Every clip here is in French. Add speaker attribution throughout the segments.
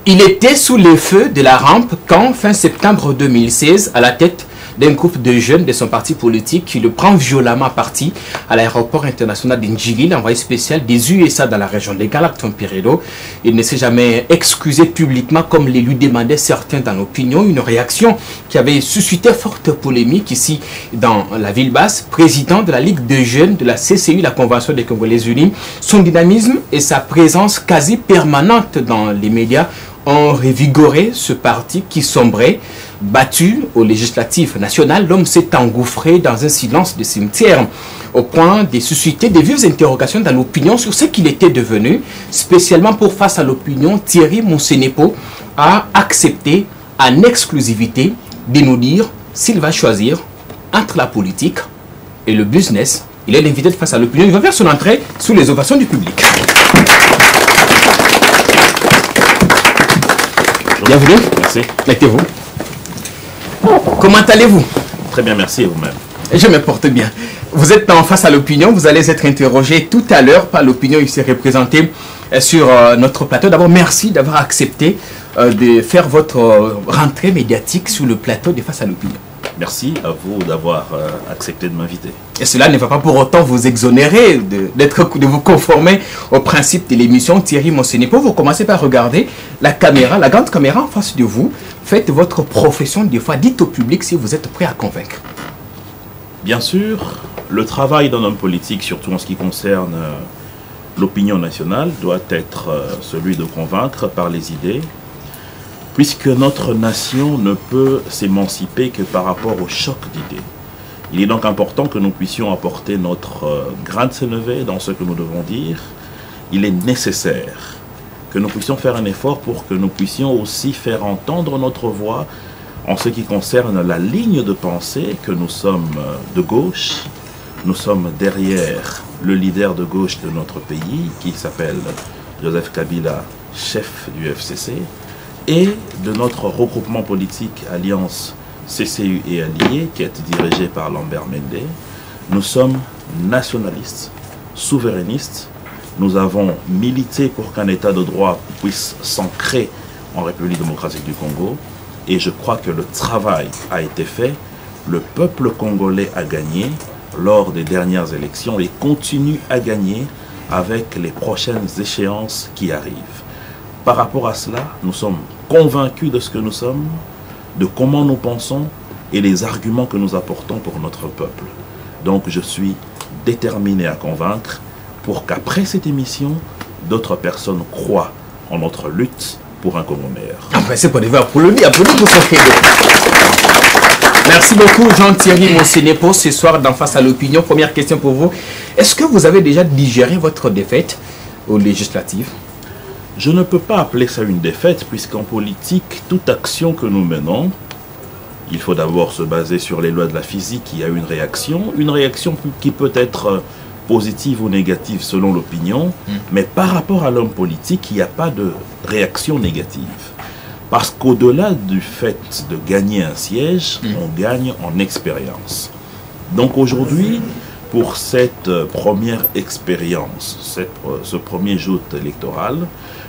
Speaker 1: Il était sous les feux de la rampe quand, fin septembre 2016, à la tête d'un groupe de jeunes de son parti politique qui le prend violemment parti à l'aéroport international d'Ndjili, l'envoyé spécial des USA dans la région de Galacton-Peredo. Il ne s'est jamais excusé publiquement comme les lui demandaient certains dans l'opinion, une réaction qui avait suscité forte polémique ici dans la ville basse. Président de la Ligue de jeunes de la CCU, la Convention des Congolais Unis, son dynamisme et sa présence quasi permanente dans les médias ont revigoré ce parti qui sombrait. Battu aux législatives nationales, l'homme s'est engouffré dans un silence de cimetière au point de susciter des vives interrogations dans l'opinion sur ce qu'il était devenu. Spécialement pour face à l'opinion, Thierry Monsenepo a accepté en exclusivité de nous dire s'il va choisir entre la politique et le business. Il est l'invité de face à l'opinion. Il va faire son entrée sous les ovations du public. Bienvenue.
Speaker 2: Merci.
Speaker 1: Mettez-vous. Comment allez-vous?
Speaker 2: Très bien, merci et vous-même.
Speaker 1: Je me porte bien. Vous êtes en face à l'opinion, vous allez être interrogé tout à l'heure par l'opinion ici représentée sur notre plateau. D'abord, merci d'avoir accepté de faire votre rentrée médiatique sur le plateau de Face à l'opinion.
Speaker 2: Merci à vous d'avoir accepté de m'inviter.
Speaker 1: Et cela ne va pas pour autant vous exonérer de vous conformer au principe de l'émission. Thierry Monsenepo, vous commencez par regarder la caméra, la grande caméra en face de vous. Faites votre profession de foi. Dites au public si vous êtes prêt à convaincre.
Speaker 2: Bien sûr, le travail d'un homme politique, surtout en ce qui concerne l'opinion nationale, doit être celui de convaincre par les idées, puisque notre nation ne peut s'émanciper que par rapport au choc d'idées. Il est donc important que nous puissions apporter notre grain de sénévé dans ce que nous devons dire. Il est nécessaire que nous puissions faire un effort pour que nous puissions aussi faire entendre notre voix en ce qui concerne la ligne de pensée que nous sommes de gauche. Nous sommes derrière le leader de gauche de notre pays, qui s'appelle Joseph Kabila, chef du FCC, et de notre regroupement politique Alliance CCU et Alliés, qui est dirigé par Lambert Mende. Nous sommes nationalistes, souverainistes. Nous avons milité pour qu'un état de droit puisse s'ancrer en République démocratique du Congo. Et je crois que le travail a été fait. Le peuple congolais a gagné lors des dernières élections et continue à gagner avec les prochaines échéances qui arrivent. Par rapport à cela, nous sommes convaincus de ce que nous sommes, de comment nous pensons et les arguments que nous apportons pour notre peuple. Donc je suis déterminé à convaincre pour qu'après cette émission, d'autres personnes croient en notre lutte pour un Congo meilleur.
Speaker 1: Après, c'est pour les applaudir pour ce credo. Merci beaucoup Jean-Thierry Monsenepo ce soir dans Face à l'opinion. Première question pour vous. Est-ce que vous avez déjà digéré votre défaite aux législatives?
Speaker 2: Je ne peux pas appeler ça une défaite, puisqu'en politique, toute action que nous menons, il faut d'abord se baser sur les lois de la physique. Il y a une réaction qui peut être positive ou négative selon l'opinion, mais par rapport à l'homme politique, il n'y a pas de réaction négative. Parce qu'au-delà du fait de gagner un siège, on gagne en expérience. Donc aujourd'hui, pour cette première expérience, ce premier joute électoral,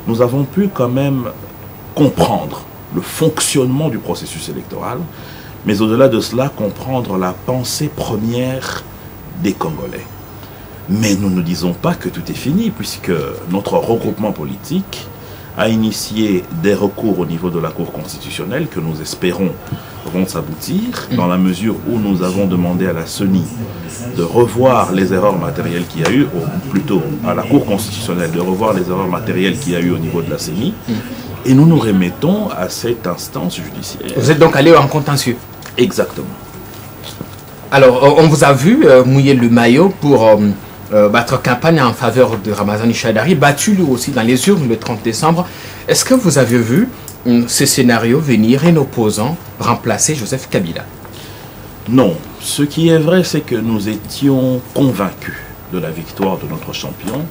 Speaker 2: nous avons pu quand même comprendre le fonctionnement du processus électoral, mais au-delà de cela, comprendre la pensée première des Congolais. Mais nous ne disons pas que tout est fini, puisque notre regroupement politique a initié des recours au niveau de la Cour constitutionnelle que nous espérons vont s'aboutir, dans la mesure où nous avons demandé à la CENI de revoir les erreurs matérielles qu'il y a eu, ou plutôt à la Cour constitutionnelle de revoir les erreurs matérielles qu'il y a eu au niveau de la CENI, et nous nous remettons à cette instance judiciaire.
Speaker 1: Vous êtes donc allé en contentieux?
Speaker 2: Exactement.
Speaker 1: Alors, on vous a vu mouiller le maillot pour votre campagne en faveur de Ramazani Shadari, battu lui aussi dans les urnes le 30 décembre. Est-ce que vous avez vu ce scénario venir, un opposant remplacer Joseph Kabila?
Speaker 2: Non. Ce qui est vrai, c'est que nous étions convaincus de la victoire de notre champion,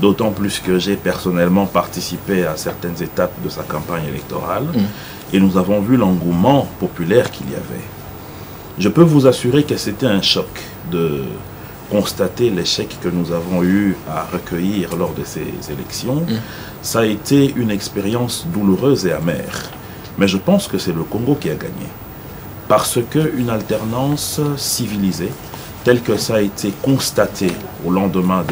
Speaker 2: d'autant plus que j'ai personnellement participé à certaines étapes de sa campagne électorale, et nous avons vu l'engouement populaire qu'il y avait. Je peux vous assurer que c'était un choc de constater l'échec que nous avons eu à recueillir lors de ces élections. Ça a été une expérience douloureuse et amère. Mais je pense que c'est le Congo qui a gagné. Parce qu'une alternance civilisée, telle que ça a été constaté au lendemain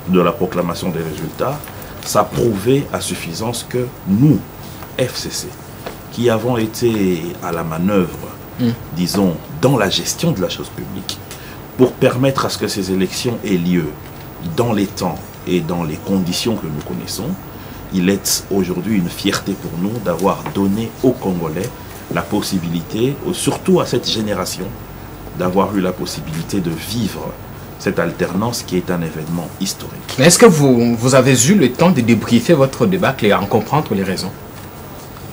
Speaker 2: de la proclamation des résultats, ça a prouvé à suffisance que nous, FCC, qui avons été à la manœuvre, disons, dans la gestion de la chose publique, pour permettre à ce que ces élections aient lieu dans les temps et dans les conditions que nous connaissons, il est aujourd'hui une fierté pour nous d'avoir donné aux Congolais la possibilité, surtout à cette génération, d'avoir eu la possibilité de vivre cette alternance qui est un événement historique.
Speaker 1: Mais est-ce que vous avez eu le temps de débriefer votre débâcle et en comprendre les raisons?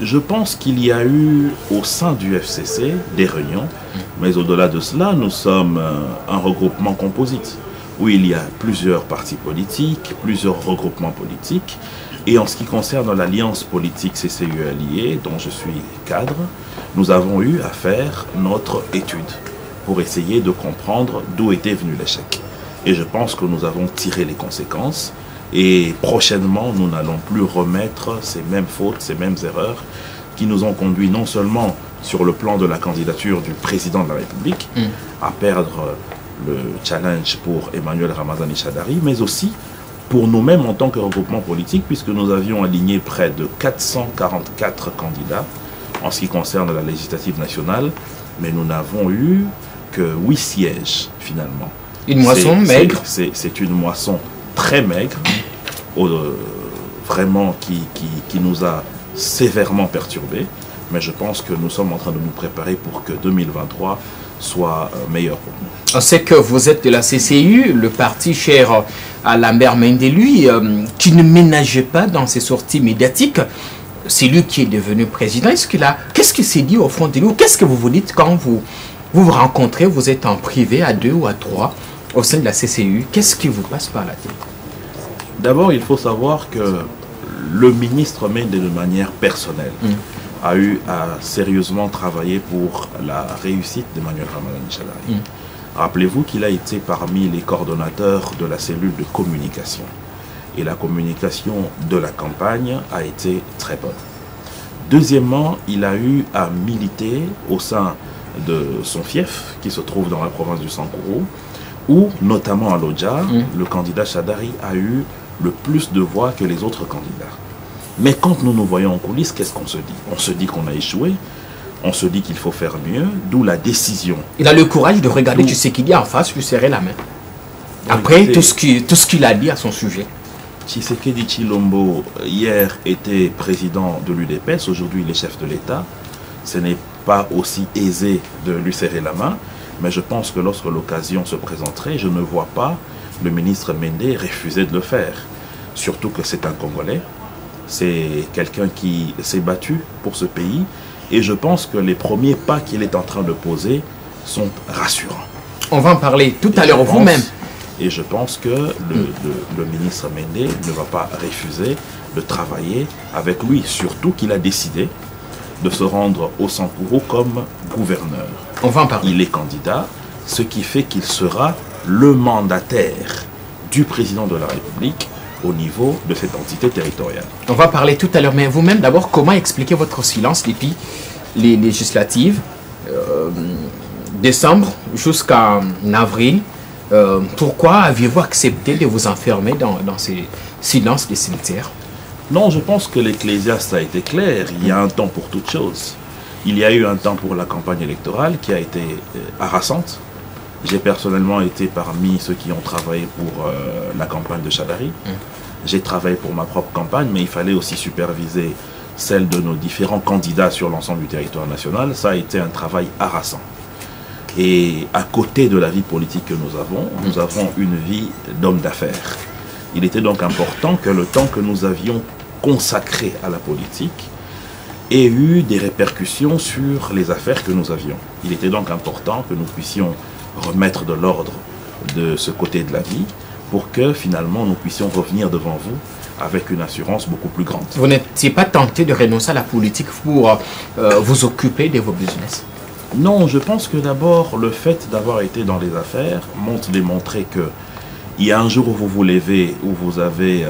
Speaker 2: Je pense qu'il y a eu au sein du FCC des réunions, mais au-delà de cela, nous sommes un regroupement composite, où il y a plusieurs partis politiques, plusieurs regroupements politiques. Et en ce qui concerne l'alliance politique CCU-Allié, dont je suis cadre, nous avons eu à faire notre étude pour essayer de comprendre d'où était venu l'échec. Et je pense que nous avons tiré les conséquences. Et prochainement, nous n'allons plus remettre ces mêmes fautes, ces mêmes erreurs qui nous ont conduit non seulement sur le plan de la candidature du président de la République à perdre le challenge pour Emmanuel Ramazani Shadari, mais aussi pour nous-mêmes en tant que regroupement politique, puisque nous avions aligné près de 444 candidats en ce qui concerne la législative nationale, mais nous n'avons eu que 8 sièges finalement.
Speaker 1: Une moisson maigre.
Speaker 2: C'est une moisson très maigre, vraiment qui nous a sévèrement perturbés, mais je pense que nous sommes en train de nous préparer pour que 2023 soit meilleur pour nous.
Speaker 1: On sait que vous êtes de la CCU, le parti cher à Lambert Mende, lui, qui ne ménageait pas dans ses sorties médiatiques. C'est lui qui est devenu président. Qu'est-ce qui s'est dit au fond de nous? Qu'est-ce que vous vous dites quand vous rencontrez, vous êtes en privé à 2 ou à 3 au sein de la CCU? Qu'est-ce qui vous passe par la tête?
Speaker 2: D'abord, il faut savoir que le ministre Mende, de manière personnelle, a eu à sérieusement travailler pour la réussite d'Emmanuel Ramazani Shadari. Rappelez-vous qu'il a été parmi les coordonnateurs de la cellule de communication. Et la communication de la campagne a été très bonne. Deuxièmement, il a eu à militer au sein de son fief, qui se trouve dans la province du Sankourou, où, notamment à Lodja, le candidat Shadari a eu le plus de voix que les autres candidats. Mais quand nous nous voyons en coulisses, qu'est-ce qu'on se dit? On se dit qu'on a échoué, on se dit qu'il faut faire mieux, d'où la décision. Il
Speaker 1: a le courage de regarder Tshisekedi en face, lui serrer la main. Après tout ce qu'il a dit à son sujet.
Speaker 2: Tshisekedi Tshilombo, hier, était président de l'UDPS, aujourd'hui il est chef de l'État. Ce n'est pas aussi aisé de lui serrer la main, mais je pense que lorsque l'occasion se présenterait, je ne vois pas le ministre Mende refuser de le faire. Surtout que c'est un Congolais, c'est quelqu'un qui s'est battu pour ce pays, et je pense que les premiers pas qu'il est en train de poser sont rassurants.
Speaker 1: On va en parler tout à l'heure vous-même.
Speaker 2: Et je pense que le ministre Mende ne va pas refuser de travailler avec lui, surtout qu'il a décidé de se rendre au Sankourou comme gouverneur.
Speaker 1: On va en parler.
Speaker 2: Il est candidat, ce qui fait qu'il sera le mandataire du président de la République au niveau de cette entité territoriale.
Speaker 1: On va parler tout à l'heure, mais vous-même, d'abord, comment expliquer votre silence depuis les législatives, décembre jusqu'en avril? Pourquoi aviez-vous accepté de vous enfermer dans ces silences des cimetières?
Speaker 2: Non, je pense que l'Ecclésiaste a été clair. Il y a un temps pour toute chose. Il y a eu un temps pour la campagne électorale qui a été harassante. J'ai personnellement été parmi ceux qui ont travaillé pour la campagne de Shadari. J'ai travaillé pour ma propre campagne, mais il fallait aussi superviser celle de nos différents candidats sur l'ensemble du territoire national. Ça a été un travail harassant. Et à côté de la vie politique que nous avons une vie d'homme d'affaires. Il était donc important que le temps que nous avions consacré à la politique ait eu des répercussions sur les affaires que nous avions. Il était donc important que nous puissions remettre de l'ordre de ce côté de la vie pour que finalement nous puissions revenir devant vous avec une assurance beaucoup plus grande.
Speaker 1: Vous n'étiez pas tenté de renoncer à la politique pour vous occuper de vos business?
Speaker 2: Non, je pense que d'abord, le fait d'avoir été dans les affaires montre démontrer que il y a un jour où vous vous levez, où vous avez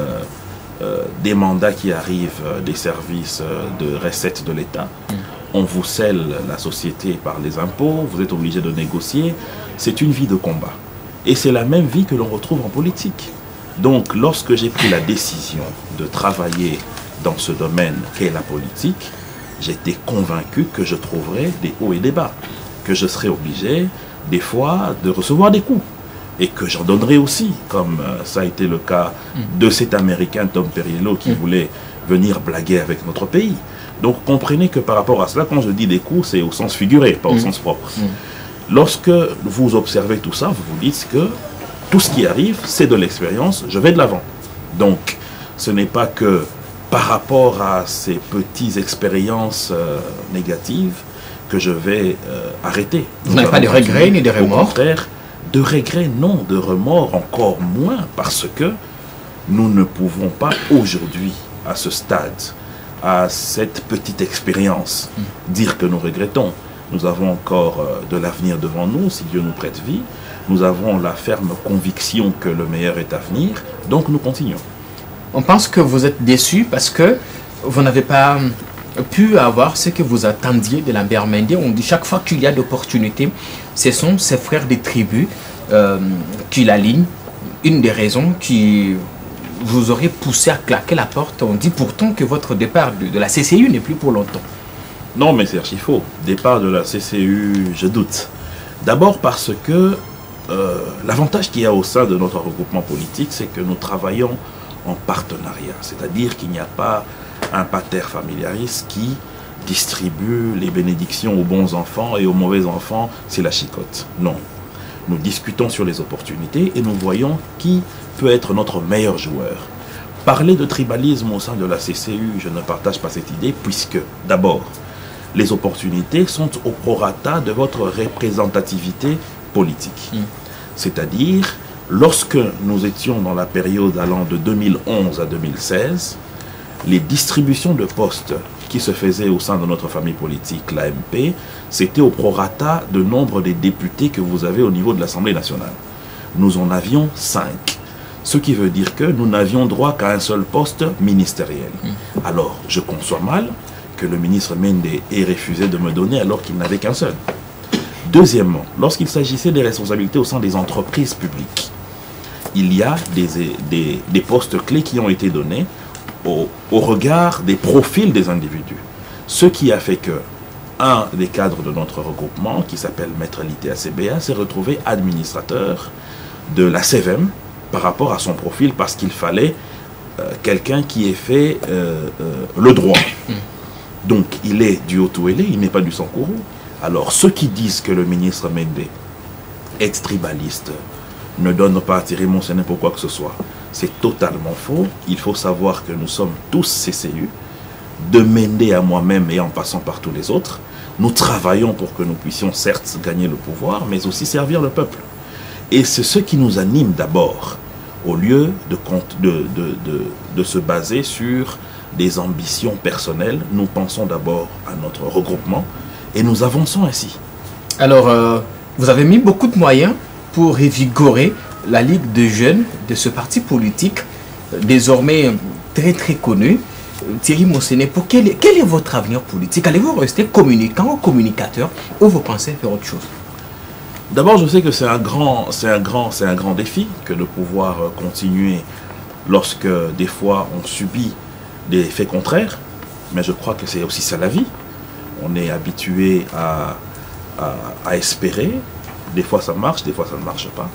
Speaker 2: des mandats qui arrivent des services de recettes de l'État. On vous scelle la société par les impôts, vous êtes obligé de négocier. C'est une vie de combat. Et c'est la même vie que l'on retrouve en politique. Donc, lorsque j'ai pris la décision de travailler dans ce domaine qu'est la politique, j'étais convaincu que je trouverais des hauts et des bas, que je serais obligé, des fois, de recevoir des coups. Et que j'en donnerais aussi, comme ça a été le cas de cet Américain Tom Perriello qui voulait venir blaguer avec notre pays. Donc comprenez que par rapport à cela, quand je dis des coups, c'est au sens figuré, pas au sens propre. Lorsque vous observez tout ça, vous vous dites que tout ce qui arrive, c'est de l'expérience, je vais de l'avant. Donc ce n'est pas que par rapport à ces petites expériences négatives que je vais arrêter.
Speaker 1: Vous n'avez pas de regrets ni de remords?
Speaker 2: Au contraire, de regrets, non, de remords encore moins, parce que nous ne pouvons pas aujourd'hui, à ce stade, à cette petite expérience, dire que nous regrettons. Nous avons encore de l'avenir devant nous, si Dieu nous prête vie. Nous avons la ferme conviction que le meilleur est à venir, donc nous continuons.
Speaker 1: On pense que vous êtes déçu parce que vous n'avez pas pu avoir ce que vous attendiez de Lambert Mende. On dit chaque fois qu'il y a d'opportunités, ce sont ses frères des tribus qui l'alignent. Une des raisons qui vous aurait poussé à claquer la porte. On dit pourtant que votre départ de la CCU n'est plus pour longtemps.
Speaker 2: Non, mais c'est archi faux. Départ de la CCU, je doute. D'abord parce que l'avantage qu'il y a au sein de notre regroupement politique, c'est que nous travaillons en partenariat. C'est-à-dire qu'il n'y a pas un pater familiaris qui distribue les bénédictions aux bons enfants et aux mauvais enfants, c'est la chicotte. Non. Nous discutons sur les opportunités et nous voyons qui peut être notre meilleur joueur. Parler de tribalisme au sein de la CCU, je ne partage pas cette idée, puisque d'abord, les opportunités sont au prorata de votre représentativité politique. C'est-à-dire, lorsque nous étions dans la période allant de 2011 à 2016, les distributions de postes qui se faisaient au sein de notre famille politique, l'AMP, c'était au prorata de nombre des députés que vous avez au niveau de l'Assemblée nationale. Nous en avions 5. Ce qui veut dire que nous n'avions droit qu'à un seul poste ministériel. Alors, je conçois mal que le ministre Mende ait refusé de me donner alors qu'il n'avait qu'un seul. Deuxièmement, lorsqu'il s'agissait des responsabilités au sein des entreprises publiques, il y a des postes clés qui ont été donnés au regard des profils des individus. Ce qui a fait que un des cadres de notre regroupement, qui s'appelle Maître Lité ACBA, s'est retrouvé administrateur de la CVM par rapport à son profil, parce qu'il fallait quelqu'un qui ait fait le droit. Donc il est du Haut-Ouélé, il n'est pas du Sankourou. Alors ceux qui disent que le ministre Mende est tribaliste, ne donne pas à tirer mon séné pour quoi que ce soit, c'est totalement faux. Il faut savoir que nous sommes tous CCU, de Mende à moi-même et en passant par tous les autres. Nous travaillons pour que nous puissions certes gagner le pouvoir, mais aussi servir le peuple. Et c'est ce qui nous anime d'abord, au lieu de se baser sur des ambitions personnelles. Nous pensons d'abord à notre regroupement et nous avançons ainsi.
Speaker 1: Alors, vous avez mis beaucoup de moyens pour revigorer la Ligue de jeunes de ce parti politique, désormais très très connu. Thierry Mosséné, quel est votre avenir politique? Allez-vous rester communicant ou communicateur, ou vous pensez faire autre chose?
Speaker 2: D'abord, je sais que c'est un grand défi que de pouvoir continuer lorsque des fois on subit des faits contraires, mais je crois que c'est aussi ça la vie. On est habitué à espérer, des fois ça marche, des fois ça ne marche pas.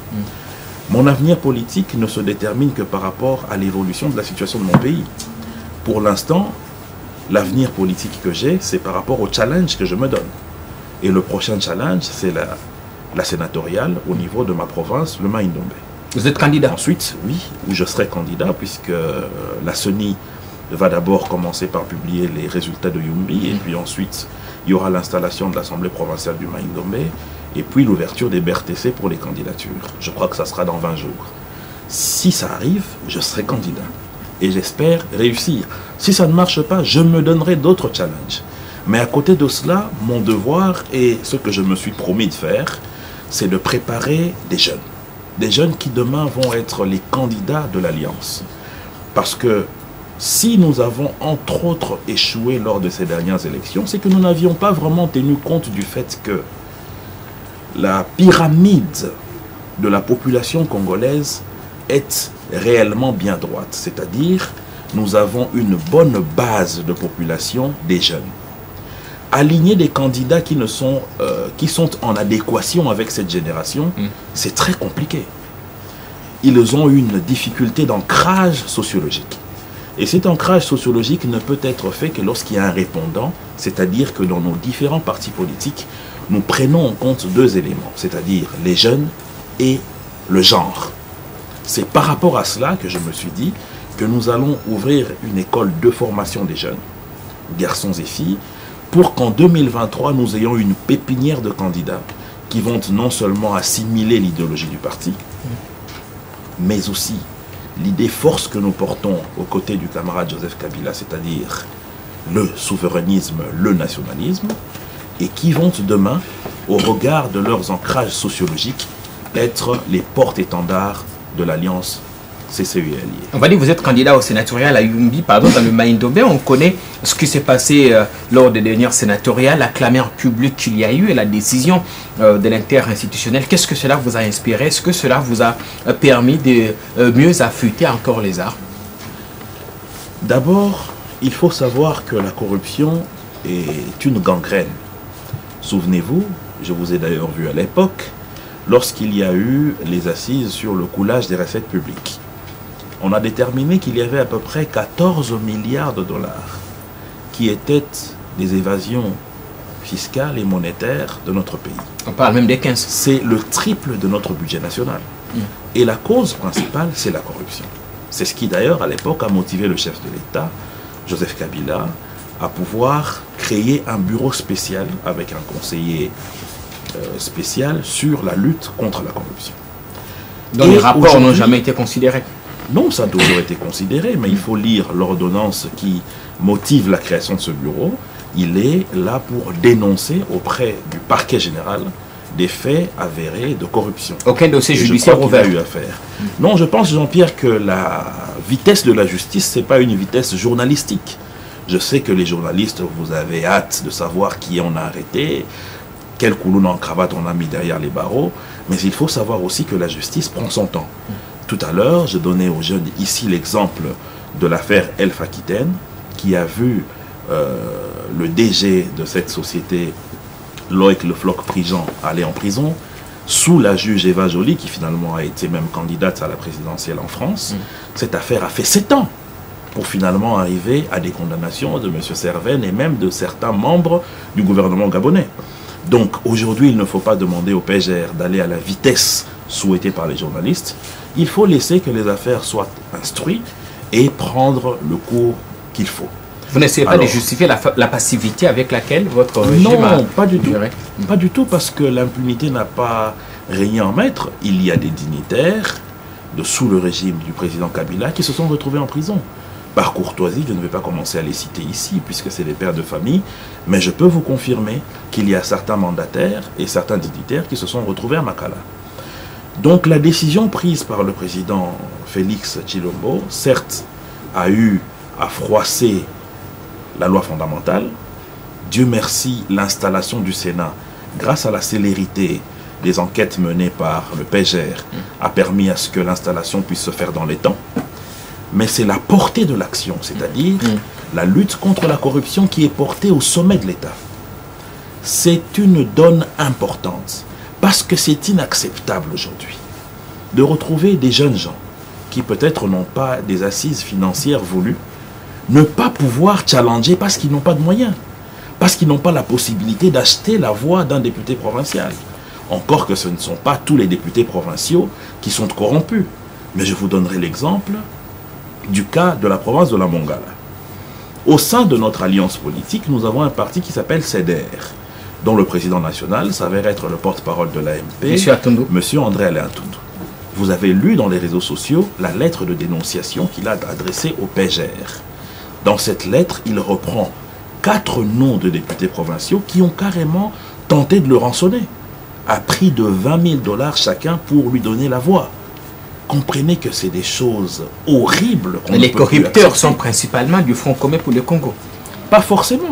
Speaker 2: Mon avenir politique ne se détermine que par rapport à l'évolution de la situation de mon pays. Pour l'instant, l'avenir politique que j'ai, c'est par rapport au challenge que je me donne. Et le prochain challenge, c'est la sénatoriale au niveau de ma province, le Maïndombe.
Speaker 1: Vous êtes candidat?
Speaker 2: Ensuite, oui, je serai candidat, puisque la CENI va d'abord commencer par publier les résultats de Yumbi, et puis ensuite, il y aura l'installation de l'Assemblée provinciale du Maïndombe, et puis l'ouverture des BRTC pour les candidatures. Je crois que ça sera dans 20 jours. Si ça arrive, je serai candidat. Et j'espère réussir. Si ça ne marche pas, je me donnerai d'autres challenges. Mais à côté de cela, mon devoir et ce que je me suis promis de faire, c'est de préparer des jeunes qui demain vont être les candidats de l'Alliance. Parce que si nous avons entre autres échoué lors de ces dernières élections, c'est que nous n'avions pas vraiment tenu compte du fait que la pyramide de la population congolaise est réellement bien droite. C'est-à-dire, nous avons une bonne base de population des jeunes. Aligner des candidats qui sont en adéquation avec cette génération, c'est très compliqué. Ils ont une difficulté d'ancrage sociologique. Et cet ancrage sociologique ne peut être fait que lorsqu'il y a un répondant, c'est-à-dire que dans nos différents partis politiques, nous prenons en compte deux éléments, c'est-à-dire les jeunes et le genre. C'est par rapport à cela que je me suis dit que nous allons ouvrir une école de formation des jeunes, garçons et filles, pour qu'en 2023, nous ayons une pépinière de candidats qui vont non seulement assimiler l'idéologie du parti, mais aussi l'idée force que nous portons aux côtés du camarade Joseph Kabila, c'est-à-dire le souverainisme, le nationalisme, et qui vont demain, au regard de leurs ancrages sociologiques, être les porte-étendards de l'Alliance CCULIE.
Speaker 1: On va dire que vous êtes candidat au sénatorial à Yumbi, pardon, dans le Maïndomé. On connaît ce qui s'est passé lors des dernières sénatoriales, la clameur publique qu'il y a eu et la décision de l'inter-institutionnel. Qu'est-ce que cela vous a inspiré? Est-ce que cela vous a permis de mieux affûter encore les armes?
Speaker 2: D'abord, il faut savoir que la corruption est une gangrène. Souvenez-vous, je vous ai d'ailleurs vu à l'époque, lorsqu'il y a eu les assises sur le coulage des recettes publiques. On a déterminé qu'il y avait à peu près 14 milliards de dollars qui étaient des évasions fiscales et monétaires de notre pays.
Speaker 1: On parle même des 15.
Speaker 2: C'est le triple de notre budget national. Et la cause principale, c'est la corruption. C'est ce qui d'ailleurs à l'époque a motivé le chef de l'État, Joseph Kabila, à pouvoir créer un bureau spécial avec un conseiller spécial sur la lutte contre la corruption.
Speaker 1: Donc les rapports n'ont jamais été considérés?
Speaker 2: Non, ça a toujours été considéré, mais il faut lire l'ordonnance qui motive la création de ce bureau. Il est là pour dénoncer auprès du parquet général des faits avérés de corruption.
Speaker 1: Aucun dossier judiciaire ouvert?
Speaker 2: Eu à faire. Non, je pense, Jean-Pierre, que la vitesse de la justice, ce n'est pas une vitesse journalistique. Je sais que les journalistes, vous avez hâte de savoir qui on a arrêté, quel couloune en cravate on a mis derrière les barreaux, mais il faut savoir aussi que la justice prend son temps. Tout à l'heure, je donnais aux jeunes ici l'exemple de l'affaire Elf Aquitaine, qui a vu le DG de cette société, Loïc Le Floch-Prigent, aller en prison, sous la juge Eva Joly, qui finalement a été même candidate à la présidentielle en France. Cette affaire a fait 7 ans pour finalement arriver à des condamnations de M. Serven et même de certains membres du gouvernement gabonais. Donc aujourd'hui, il ne faut pas demander au PGR d'aller à la vitesse souhaitée par les journalistes. Il faut laisser que les affaires soient instruites et prendre le cours qu'il faut.
Speaker 1: Vous n'essayez pas de justifier la passivité avec laquelle votre régime a...
Speaker 2: Non, pas du tout. Pas du tout, parce que l'impunité n'a pas régné en maître. Il y a des dignitaires de sous le régime du président Kabila qui se sont retrouvés en prison. Par courtoisie, je ne vais pas commencer à les citer ici, puisque c'est des pères de famille, mais je peux vous confirmer qu'il y a certains mandataires et certains dignitaires qui se sont retrouvés à Makala. Donc la décision prise par le président Félix Tshilombo, certes, a eu à froisser la loi fondamentale. Dieu merci, l'installation du Sénat, grâce à la célérité des enquêtes menées par le PGR, a permis à ce que l'installation puisse se faire dans les temps. Mais c'est la portée de l'action, c'est-à-dire la lutte contre la corruption qui est portée au sommet de l'État. C'est une donne importante, parce que c'est inacceptable aujourd'hui de retrouver des jeunes gens qui peut-être n'ont pas des assises financières voulues, ne pas pouvoir challenger parce qu'ils n'ont pas de moyens, parce qu'ils n'ont pas la possibilité d'acheter la voix d'un député provincial. Encore que ce ne sont pas tous les députés provinciaux qui sont corrompus. Mais je vous donnerai l'exemple du cas de la province de la Mongala. Au sein de notre alliance politique, nous avons un parti qui s'appelle CEDER, dont le président national s'avère être le porte-parole de l'AMP, M. André Alain Toundou. Vous avez lu dans les réseaux sociaux la lettre de dénonciation qu'il a adressée au PGR. Dans cette lettre, il reprend 4 noms de députés provinciaux qui ont carrément tenté de le rançonner, à prix de 20 000 $ chacun pour lui donner la voix. Comprenez que c'est des choses horribles.
Speaker 1: Les corrupteurs sont principalement du Front commun pour le Congo.
Speaker 2: Pas forcément.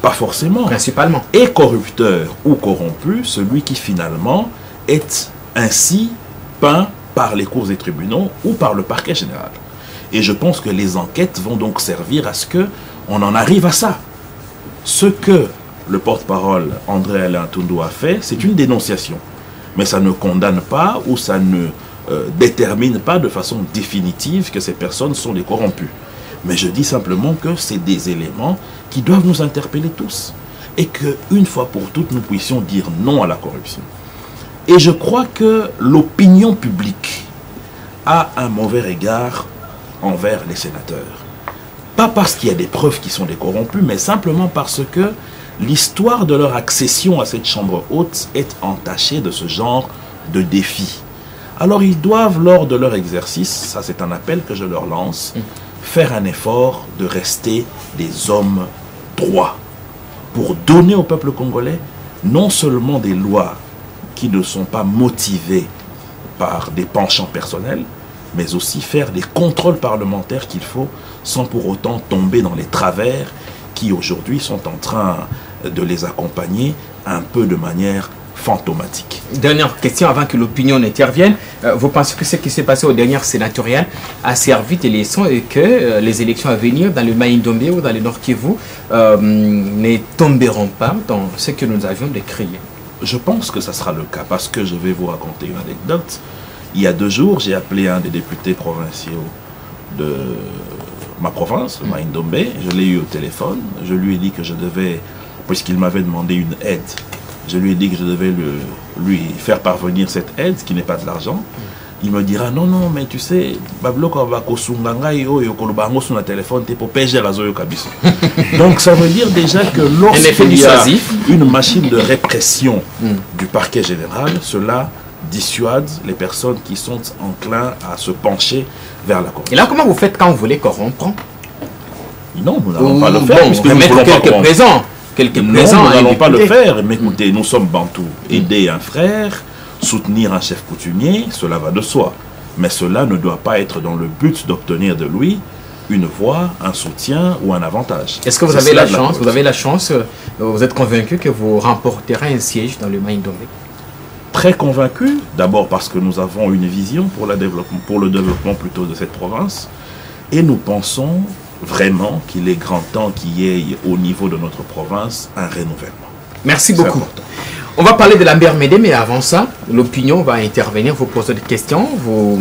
Speaker 2: Pas forcément.
Speaker 1: Principalement.
Speaker 2: Et corrupteur ou corrompu, celui qui finalement est ainsi peint par les cours et tribunaux ou par le parquet général. Et je pense que les enquêtes vont donc servir à ce qu'on en arrive à ça. Ce que le porte-parole André Alain Toundou a fait, c'est une dénonciation. Mais ça ne condamne pas ou ça ne détermine pas de façon définitive que ces personnes sont des corrompus. Mais je dis simplement que c'est des éléments qui doivent nous interpeller tous. Et qu'une fois pour toutes, nous puissions dire non à la corruption. Et je crois que l'opinion publique a un mauvais regard envers les sénateurs. Pas parce qu'il y a des preuves qui sont des corrompus, mais simplement parce que l'histoire de leur accession à cette chambre haute est entachée de ce genre de défis. Alors ils doivent, lors de leur exercice, ça c'est un appel que je leur lance, faire un effort de rester des hommes droits pour donner au peuple congolais non seulement des lois qui ne sont pas motivées par des penchants personnels, mais aussi faire des contrôles parlementaires qu'il faut sans pour autant tomber dans les travers qui aujourd'hui sont en train de les accompagner un peu de manière fantomatique.
Speaker 1: Dernière question avant que l'opinion n'intervienne. Vous pensez que ce qui s'est passé aux dernières sénatoriales a servi de leçon et que les élections à venir dans le Maïndombe ou dans le Nord Kivu ne tomberont pas dans ce que nous avions décrié?
Speaker 2: Je pense que ça sera le cas parce que je vais vous raconter une anecdote. Il y a 2 jours, j'ai appelé un des députés provinciaux de ma province, le Maïndombe. Je l'ai eu au téléphone. Je lui ai dit que je devais, puisqu'il m'avait demandé une aide, je lui ai dit que je devais lui faire parvenir cette aide, qui n'est pas de l'argent. Il me dira, non, non, mais tu sais, donc ça veut dire déjà que lorsqu'il y a une machine de répression du parquet général, cela dissuade les personnes qui sont enclins à se pencher vers la corruption.
Speaker 1: Et là, comment vous faites quand vous voulez corrompre?
Speaker 2: Non, nous n'allons pas le faire,
Speaker 1: puisque nous voulons quelques présents. Quelques
Speaker 2: non,
Speaker 1: présents.
Speaker 2: Nous n'allons pas le faire, mais écoutez, nous sommes bantous. Aider un frère, soutenir un chef coutumier, cela va de soi. Mais cela ne doit pas être dans le but d'obtenir de lui une voix, un soutien ou un avantage.
Speaker 1: Est-ce que vous avez la chance, vous êtes convaincu que vous remporterez un siège dans le Maïndombe?
Speaker 2: Très convaincu, d'abord parce que nous avons une vision pour le développement plutôt de cette province, et nous pensons vraiment qu'il est grand temps qu'il y ait au niveau de notre province un renouvellement.
Speaker 1: Merci beaucoup. On va parler de la Bermédé, mais avant ça, l'opinion va intervenir, vous posez des questions, vous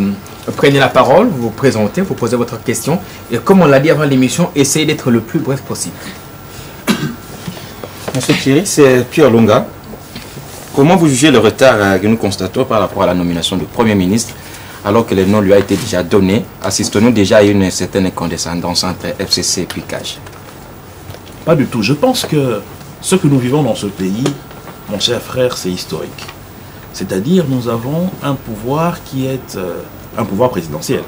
Speaker 1: prenez la parole, vous vous présentez, vous posez votre question, et comme on l'a dit avant l'émission, essayez d'être le plus bref possible.
Speaker 3: Monsieur Thierry, c'est Pierre Lunga. Comment vous jugez le retard que nous constatons par rapport à la nomination du Premier ministre, alors que le nom lui a été déjà donné? Assistons-nous déjà à une certaine condescendance entre FCC et puis CAJ?
Speaker 2: Pas du tout. Je pense que ce que nous vivons dans ce pays, mon cher frère, c'est historique. C'est-à-dire, nous avons un pouvoir qui est un pouvoir présidentiel,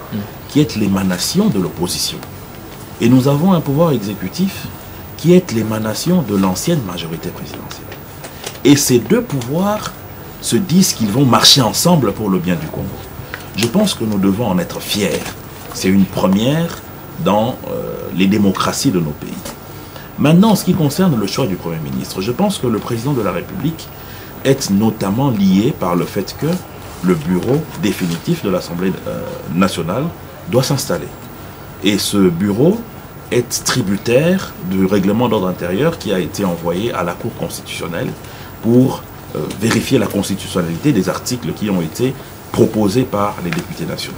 Speaker 2: qui est l'émanation de l'opposition. Et nous avons un pouvoir exécutif qui est l'émanation de l'ancienne majorité présidentielle. Et ces 2 pouvoirs se disent qu'ils vont marcher ensemble pour le bien du Congo. Je pense que nous devons en être fiers. C'est une première dans les démocraties de nos pays. Maintenant, en ce qui concerne le choix du Premier ministre, je pense que le président de la République est notamment lié par le fait que le bureau définitif de l'Assemblée nationale doit s'installer. Et ce bureau est tributaire du règlement d'ordre intérieur qui a été envoyé à la Cour constitutionnelle pour vérifier la constitutionnalité des articles qui ont été proposés par les députés nationaux.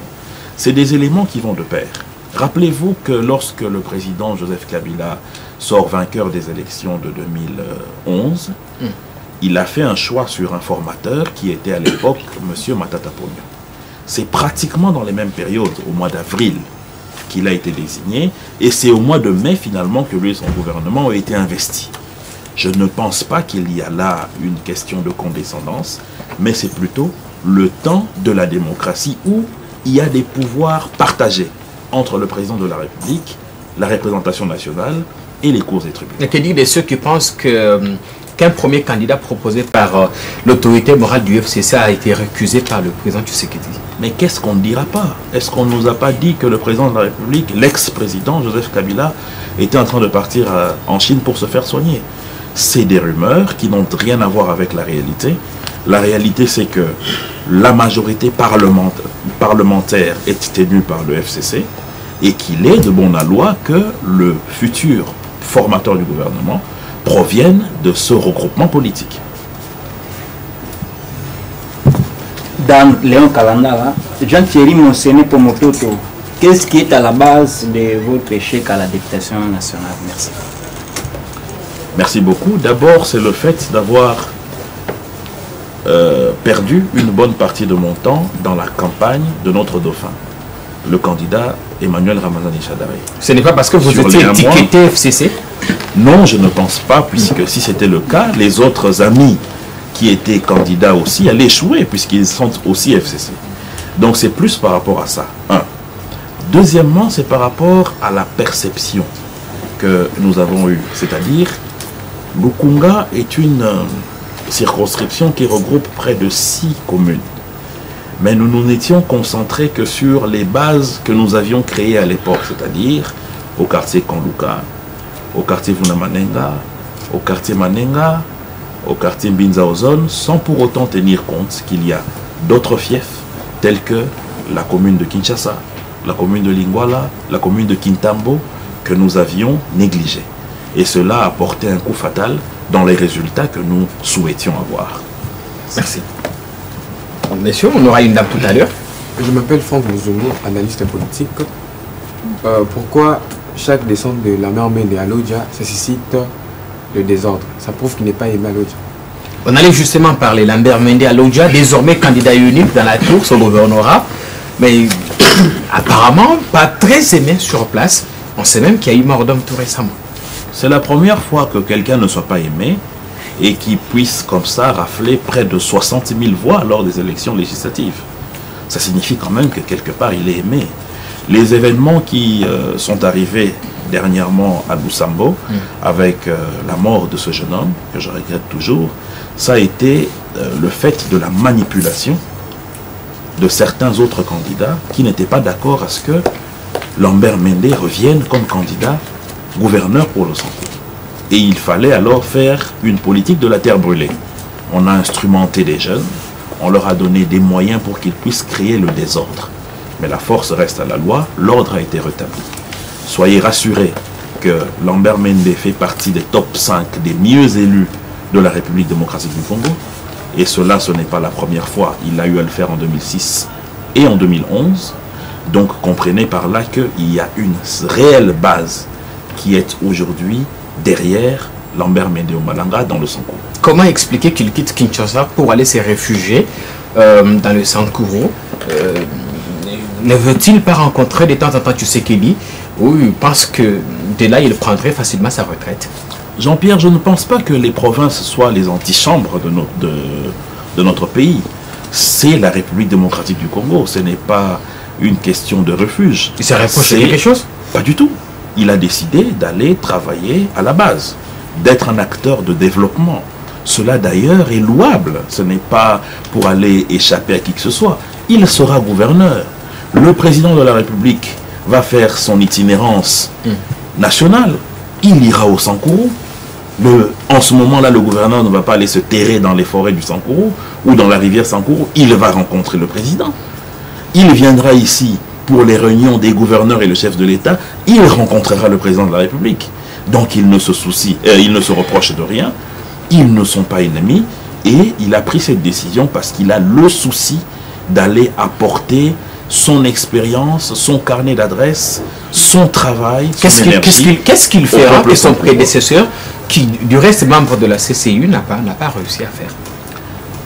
Speaker 2: C'est des éléments qui vont de pair. Rappelez-vous que lorsque le président Joseph Kabila sort vainqueur des élections de 2011, il a fait un choix sur un formateur qui était à l'époque M. Matata Ponyo. C'est pratiquement dans les mêmes périodes, au mois d'avril, qu'il a été désigné, et c'est au mois de mai finalement que lui et son gouvernement ont été investis. Je ne pense pas qu'il y a là une question de condescendance, mais c'est plutôt le temps de la démocratie où il y a des pouvoirs partagés entre le président de la République, la représentation nationale et les cours des tribunaux.
Speaker 1: Et que dire de ceux qui pensent qu'un premier candidat proposé par l'autorité morale du FCC a été récusé par le président Tshisekedi?
Speaker 2: Mais qu'est-ce qu'on ne dira pas? Est-ce qu'on ne nous a pas dit que le président de la République, l'ex-président Joseph Kabila, était en train de partir en Chine pour se faire soigner? C'est des rumeurs qui n'ont rien à voir avec la réalité. La réalité, c'est que la majorité parlementaire est tenue par le FCC et qu'il est de bon aloi que le futur formateur du gouvernement provienne de ce regroupement politique.
Speaker 4: Dans Léon Kalanda, Jean-Thierry mentionné pour Mototo, qu'est-ce qui est à la base de votre échec à la députation nationale? Merci.
Speaker 2: Merci beaucoup. D'abord, c'est le fait d'avoir perdu une bonne partie de mon temps dans la campagne de notre dauphin, le candidat Emmanuel Ramazani Shadari.
Speaker 1: Ce n'est pas parce que vous étiez étiqueté FCC?
Speaker 2: Non, je ne pense pas, puisque si c'était le cas, les autres amis qui étaient candidats aussi allaient échouer, puisqu'ils sont aussi FCC. Donc c'est plus par rapport à ça. Un. Deuxièmement, c'est par rapport à la perception que nous avons eue. C'est-à-dire, Lukunga est une circonscription qui regroupe près de 6 communes. Mais nous nous n'étions concentrés que sur les bases que nous avions créées à l'époque, c'est-à-dire au quartier Kanluka, au quartier Vunamanenga, au quartier Manenga, au quartier Mbinza-Ozone, sans pour autant tenir compte qu'il y a d'autres fiefs, tels que la commune de Kinshasa, la commune de Lingwala, la commune de Kintambo, que nous avions négligés. Et cela a porté un coup fatal dans les résultats que nous souhaitions avoir.
Speaker 1: Merci. Messieurs, on aura une dame tout à l'heure.
Speaker 5: Je m'appelle Franck Mouzoumou, analyste politique. Pourquoi chaque descente de la mer Mende à Lodja, ça suscite le désordre? Ça prouve qu'il n'est pas aimé à Lodja.
Speaker 1: On allait justement parler Lambert Mende à Lodja, désormais candidat unique dans la course au gouvernorat, mais apparemment pas très aimé sur place. On sait même qu'il y a eu mort d'homme tout récemment.
Speaker 2: C'est la première fois que quelqu'un ne soit pas aimé et qui puisse comme ça rafler près de 60 000 voix lors des élections législatives. Ça signifie quand même que quelque part il est aimé. Les événements qui sont arrivés dernièrement à Boussambo, avec la mort de ce jeune homme, que je regrette toujours, ça a été le fait de la manipulation de certains autres candidats qui n'étaient pas d'accord à ce que Lambert Mende revienne comme candidat gouverneur pour le Sankourou. Et il fallait alors faire une politique de la terre brûlée. On a instrumenté des jeunes, on leur a donné des moyens pour qu'ils puissent créer le désordre. Mais la force reste à la loi, l'ordre a été rétabli. Soyez rassurés que Lambert Mende fait partie des top 5 des mieux élus de la République démocratique du Congo. Et cela, ce n'est pas la première fois. Il a eu à le faire en 2006 et en 2011. Donc comprenez par là qu'il y a une réelle base qui est aujourd'hui derrière Lambert Mende Omalanga dans le Sankourou.
Speaker 1: Comment expliquer qu'il quitte Kinshasa pour aller se réfugier dans le Sankourou? Ne veut-il pas rencontrer de temps en temps Tshisekedi, ou il pense que de là il prendrait facilement sa retraite?
Speaker 2: Jean-Pierre, je ne pense pas que les provinces soient les antichambres de notre pays. C'est la République démocratique du Congo, ce n'est pas une question de refuge.
Speaker 1: Il s'est reproché quelque chose?
Speaker 2: Pas du tout. Il a décidé d'aller travailler à la base, d'être un acteur de développement. Cela d'ailleurs est louable, ce n'est pas pour aller échapper à qui que ce soit. Il sera gouverneur. Le président de la République va faire son itinérance nationale. Il ira au Sankourou. En ce moment-là, le gouverneur ne va pas aller se terrer dans les forêts du Sankourou ou dans la rivière Sankourou. Il va rencontrer le président. Il viendra ici pour les réunions des gouverneurs et le chef de l'État. Il rencontrera le président de la République. Donc il ne se soucie, il ne se reproche de rien. Ils ne sont pas ennemis. Et il a pris cette décision parce qu'il a le souci d'aller apporter son expérience, son carnet d'adresses, son travail, son énergie.
Speaker 1: Qu'est-ce qu'il fera que son prédécesseur, qui du reste membre de la CCU, n'a pas réussi à faire?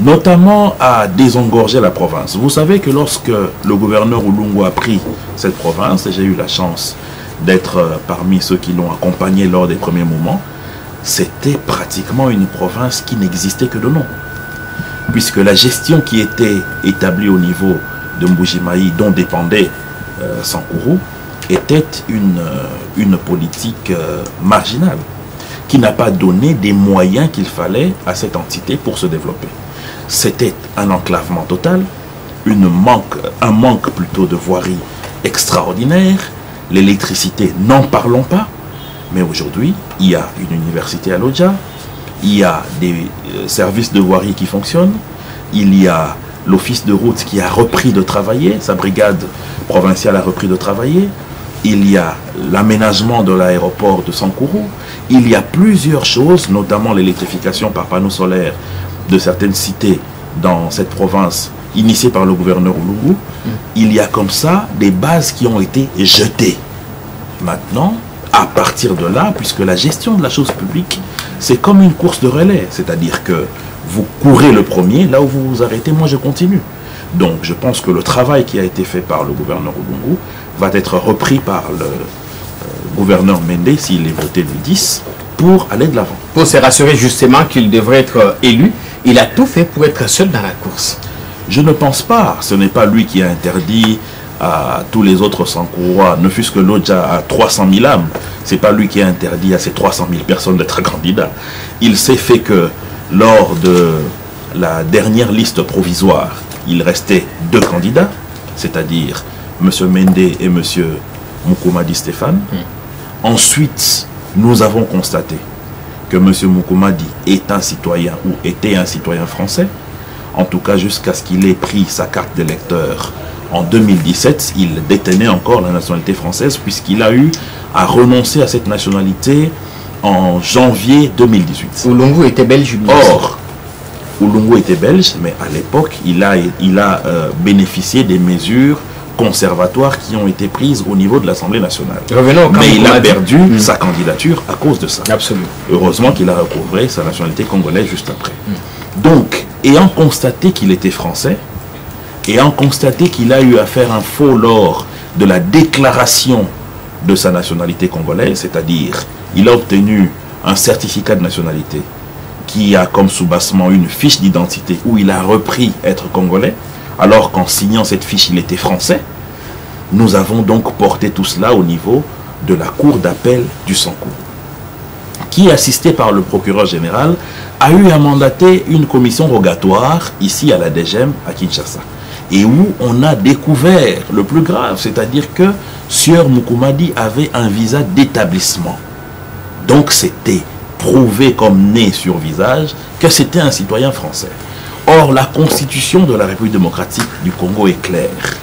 Speaker 2: Notamment à désengorger la province. Vous savez que lorsque le gouverneur Oulungu a pris cette province, et j'ai eu la chance d'être parmi ceux qui l'ont accompagné lors des premiers moments, c'était pratiquement une province qui n'existait que de nom. Puisque la gestion qui était établie au niveau de Mbujimayi, dont dépendait Sankourou, était une politique marginale, qui n'a pas donné des moyens qu'il fallait à cette entité pour se développer. C'était un enclavement total, un manque plutôt de voirie extraordinaire, l'électricité, n'en parlons pas, mais aujourd'hui, il y a une université à Lodja, il y a des services de voirie qui fonctionnent, il y a l'office de route qui a repris de travailler, sa brigade provinciale a repris de travailler, il y a l'aménagement de l'aéroport de Sankourou, il y a plusieurs choses, notamment l'électrification par panneaux solaires de certaines cités dans cette province, initiée par le gouverneur Oulungu. Il y a comme ça des bases qui ont été jetées. Maintenant, à partir de là, puisque la gestion de la chose publique, c'est comme une course de relais, c'est-à-dire que vous courez le premier, là où vous vous arrêtez, moi je continue. Donc je pense que le travail qui a été fait par le gouverneur Oulungu va être repris par le gouverneur Mende, s'il est voté le 10, pour aller de l'avant.
Speaker 1: Pour se rassurer justement qu'il devrait être élu, il a tout fait pour être seul dans la course.
Speaker 2: Je ne pense pas, ce n'est pas lui qui a interdit à tous les autres Sankourois, ne fût-ce que Lodja à 300 000 âmes, c'est pas lui qui a interdit à ces 300 000 personnes d'être candidats. Il s'est fait que lors de la dernière liste provisoire, il restait 2 candidats, c'est-à-dire M. Mende et M. Mukumadi Stéphane. Ensuite, nous avons constaté que M. Mukumadi est un citoyen ou était un citoyen français. En tout cas, jusqu'à ce qu'il ait pris sa carte d'électeur en 2017, il détenait encore la nationalité française puisqu'il a eu à renoncer à cette nationalité en janvier 2018.
Speaker 1: Oulungu était belge.
Speaker 2: Or, Oulungu était belge, mais à l'époque, il a bénéficié des mesures conservatoires qui ont été prises au niveau de l'Assemblée nationale. Mais il a perdu sa candidature à cause de ça.
Speaker 1: Absolument.
Speaker 2: Heureusement qu'il a recouvré sa nationalité congolaise juste après. Donc, ayant constaté qu'il était français, ayant constaté qu'il a eu à faire un faux lors de la déclaration de sa nationalité congolaise, c'est-à-dire il a obtenu un certificat de nationalité qui a comme soubassement une fiche d'identité où il a repris être congolais, alors qu'en signant cette fiche, il était français. Nous avons donc porté tout cela au niveau de la cour d'appel du Sankourou, qui, assisté par le procureur général, a eu à mandater une commission rogatoire ici à la DGM à Kinshasa. Et où on a découvert le plus grave, c'est-à-dire que Sieur Mukumadi avait un visa d'établissement. Donc c'était prouvé comme né sur visage que c'était un citoyen français. Or, la constitution de la République démocratique du Congo est claire.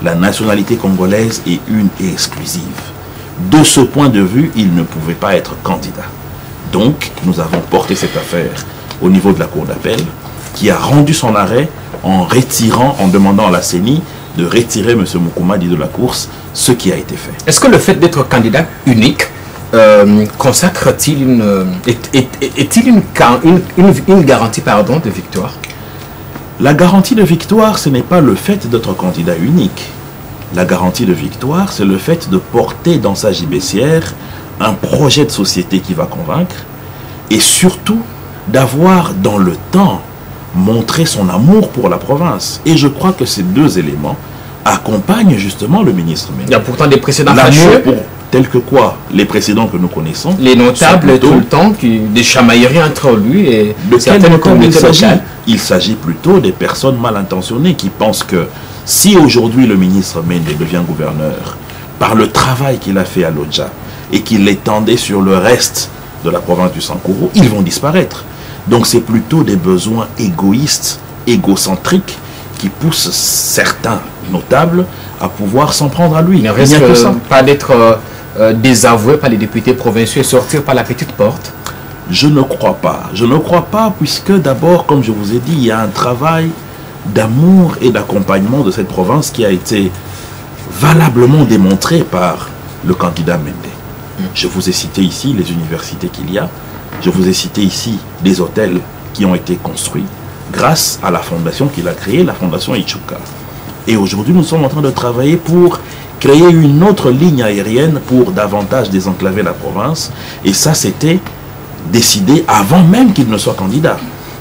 Speaker 2: La nationalité congolaise est une et exclusive. De ce point de vue, il ne pouvait pas être candidat. Donc, nous avons porté cette affaire au niveau de la cour d'appel, qui a rendu son arrêt en retirant, en demandant à la CENI de retirer M. Mukumadi de la course, ce qui a été fait.
Speaker 1: Est-ce que le fait d'être candidat unique consacre-t-il est-il une garantie de victoire?
Speaker 2: La garantie de victoire, ce n'est pas le fait d'être candidat unique. La garantie de victoire, c'est le fait de porter dans sa gibecière un projet de société qui va convaincre et surtout d'avoir dans le temps montré son amour pour la province. Et je crois que ces 2 éléments accompagnent justement le ministre Mende.
Speaker 1: Il y a pourtant des précédents
Speaker 2: fâcheux. Tel que quoi? Les précédents que nous connaissons.
Speaker 1: Les notables tout le temps, des chamailleries entre lui et certaines communautés locales.
Speaker 2: Il s'agit plutôt des personnes mal intentionnées qui pensent que si aujourd'hui le ministre Mende devient gouverneur, par le travail qu'il a fait à Lodja et qu'il l'étendait sur le reste de la province du Sankourou, ils vont disparaître. Donc c'est plutôt des besoins égoïstes, égocentriques, qui poussent certains notables à pouvoir s'en prendre à lui.
Speaker 1: Il ne risque pas d'être désavoué par les députés provinciaux et sortir par la petite porte?
Speaker 2: Je ne crois pas. Je ne crois pas puisque d'abord, comme je vous ai dit, il y a un travail d'amour et d'accompagnement de cette province qui a été valablement démontré par le candidat Mende. Je vous ai cité ici les universités qu'il y a. Je vous ai cité ici des hôtels qui ont été construits grâce à la fondation qu'il a créée, la fondation Ichuka. Et aujourd'hui, nous sommes en train de travailler pour créer une autre ligne aérienne pour davantage désenclaver la province. Et ça, c'était décidé avant même qu'il ne soit candidat.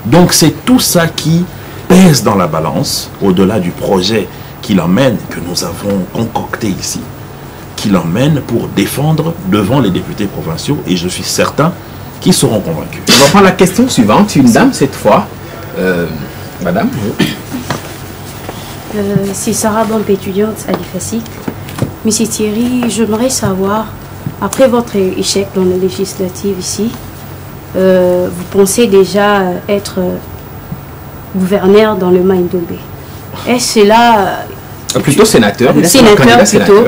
Speaker 2: Donc c'est tout ça qui pèse dans la balance, au-delà du projet qu'il emmène, que nous avons concocté ici, qui l'emmène pour défendre devant les députés provinciaux, et je suis certain qu'ils seront convaincus.
Speaker 1: On va prendre la question suivante, une dame cette fois. Madame.
Speaker 6: C'est Sarah Bombe, étudiante à l'IFASIC. Monsieur Thierry, j'aimerais savoir, après votre échec dans les législatives ici, vous pensez déjà être gouverneur dans le Maïndombe. Est-ce là...
Speaker 1: Plutôt sénateur.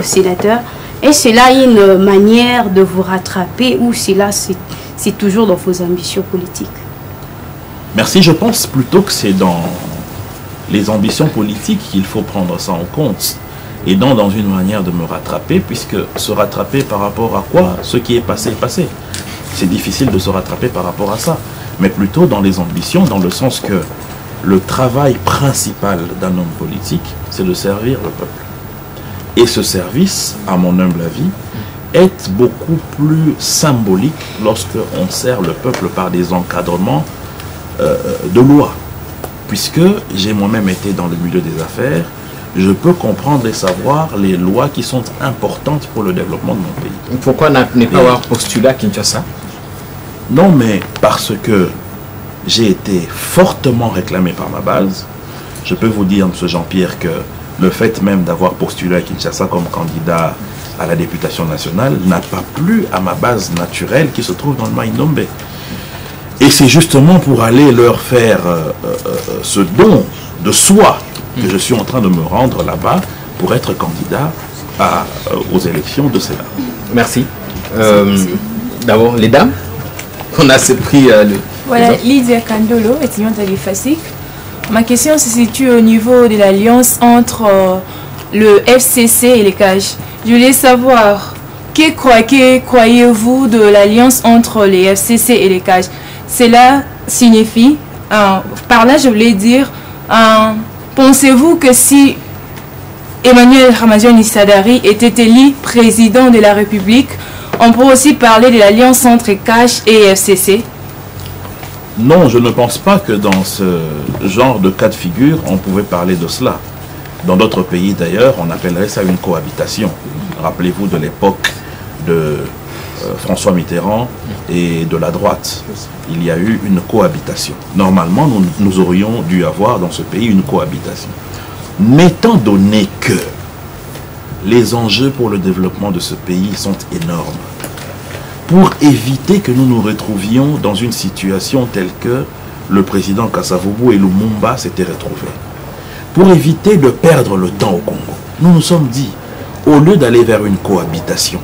Speaker 6: Sénateur. Est-ce là une manière de vous rattraper ou c'est là c'est toujours dans vos ambitions politiques?
Speaker 2: Merci, je pense plutôt que c'est dans les ambitions politiques qu'il faut prendre ça en compte. Et non dans une manière de me rattraper, puisque se rattraper par rapport à quoi? Ce qui est passé est passé. C'est difficile de se rattraper par rapport à ça. Mais plutôt dans les ambitions, dans le sens que le travail principal d'un homme politique, c'est de servir le peuple. Et ce service, à mon humble avis, est beaucoup plus symbolique lorsque on sert le peuple par des encadrements de loi. Puisque j'ai moi-même été dans le milieu des affaires, je peux comprendre et savoir les lois qui sont importantes pour le développement de mon pays.
Speaker 1: Pourquoi ne pas avoir postulé à Kinshasa?
Speaker 2: Non, mais parce que j'ai été fortement réclamé par ma base. Je peux vous dire, M. Jean-Pierre, que le fait même d'avoir postulé à Kinshasa comme candidat à la députation nationale n'a pas plu à ma base naturelle qui se trouve dans le Maïndombe. Et c'est justement pour aller leur faire ce don de soi que je suis en train de me rendre là-bas pour être candidat aux élections de Sénat.
Speaker 1: Merci. D'abord, les dames, on a pris le...
Speaker 7: Voilà, Lydia Kandolo, étudiante à l'IFASIC. Ma question se situe au niveau de l'alliance entre le FCC et les CAJ. Je voulais savoir, que croyez-vous de l'alliance entre les FCC et les CAJ? Cela signifie, par là je voulais dire, pensez-vous que si Emmanuel Ramazani Sadari était élu président de la République, on peut aussi parler de l'alliance entre CAJ et FCC?
Speaker 2: Non, je ne pense pas que dans ce genre de cas de figure, on pouvait parler de cela. Dans d'autres pays d'ailleurs, on appellerait ça une cohabitation. Rappelez-vous de l'époque de François Mitterrand et de la droite. Il y a eu une cohabitation. Normalement, nous aurions dû avoir dans ce pays une cohabitation. N'étant donné que les enjeux pour le développement de ce pays sont énormes, pour éviter que nous nous retrouvions dans une situation telle que le président Kasavubu et Lumumba s'étaient retrouvés. Pour éviter de perdre le temps au Congo, nous nous sommes dit, au lieu d'aller vers une cohabitation,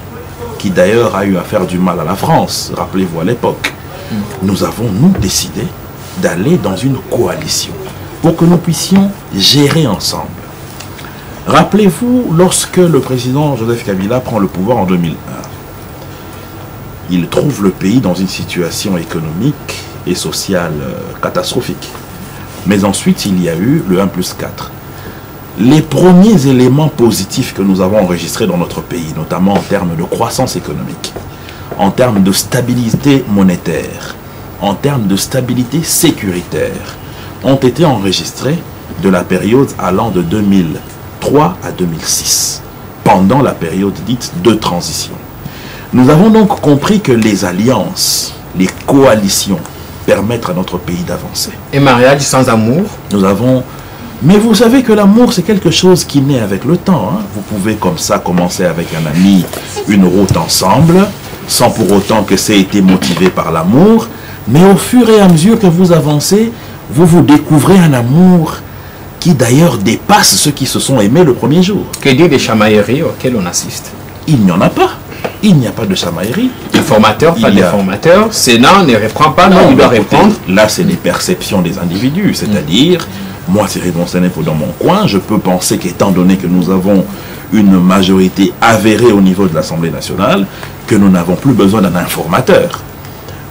Speaker 2: qui d'ailleurs a eu à faire du mal à la France, rappelez-vous à l'époque, nous avons, nous, décidé d'aller dans une coalition, pour que nous puissions gérer ensemble. Rappelez-vous, lorsque le président Joseph Kabila prend le pouvoir en 2001, il trouve le pays dans une situation économique et sociale catastrophique. Mais ensuite, il y a eu le 1+4. Les premiers éléments positifs que nous avons enregistrés dans notre pays, notamment en termes de croissance économique, en termes de stabilité monétaire, en termes de stabilité sécuritaire, ont été enregistrés de la période allant de 2003 à 2006, pendant la période dite de transition. Nous avons donc compris que les alliances, les coalitions permettent à notre pays d'avancer.
Speaker 1: Et mariage sans amour?
Speaker 2: Nous avons... Mais vous savez que l'amour, c'est quelque chose qui naît avec le temps. Hein. Vous pouvez comme ça commencer avec un ami une route ensemble, sans pour autant que ça ait été motivé par l'amour. Mais au fur et à mesure que vous avancez, vous découvrez un amour qui d'ailleurs dépasse ceux qui se sont aimés le premier jour.
Speaker 1: Que dire des chamailleries auxquelles on assiste?
Speaker 2: Il n'y en a pas. Il n'y a pas de chamaillerie.
Speaker 1: Informateur, pas d'informateur. Sénat ne reprend pas, non, il doit répondre.
Speaker 2: Là, c'est des perceptions des individus. C'est-à-dire, moi, Thierry Bonsenepo, dans mon coin, je peux penser qu'étant donné que nous avons une majorité avérée au niveau de l'Assemblée nationale, que nous n'avons plus besoin d'un informateur.